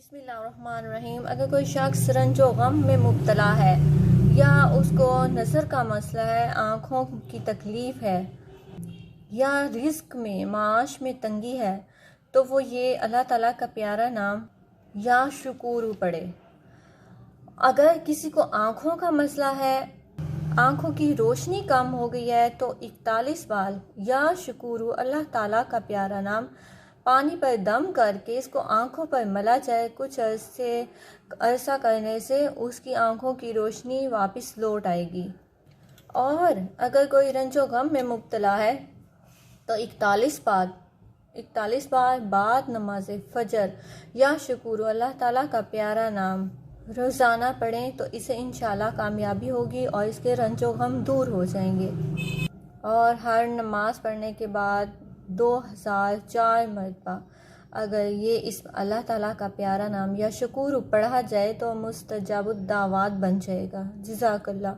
बिस्मिल्लाहिर्रहमानिर्रहीम। अगर कोई शख्स रंजो गम में मुब्तला है या उसको नज़र का मसला है, आँखों की तकलीफ़ है या रिज़्क में माश में तंगी है, तो वो ये अल्लाह ताला का प्यारा नाम या शुक्र पढ़े। अगर किसी को आँखों का मसला है, आँखों की रोशनी कम हो गई है, तो 41 बार या शुक्र अल्लाह ताला का प्यारा नाम पानी पर दम करके इसको आँखों पर मला जाए। कुछ अरसा करने से उसकी आँखों की रोशनी वापस लौट आएगी। और अगर कोई रंजो गम में मुब्तला है तो 41 बार बाद नमाज फजर या शुक्र अल्लाह ताला का प्यारा नाम रोज़ाना पढ़ें, तो इसे इंशाल्लाह कामयाबी होगी और इसके रंजो गम दूर हो जाएंगे। और हर नमाज पढ़ने के बाद 2004 मरतबा अगर ये इस अल्लाह ताला का प्यारा नाम या शुक्र पढ़ा जाए तो मुस्तजाबुद दावात बन जाएगा। जज़ाकल्लाह।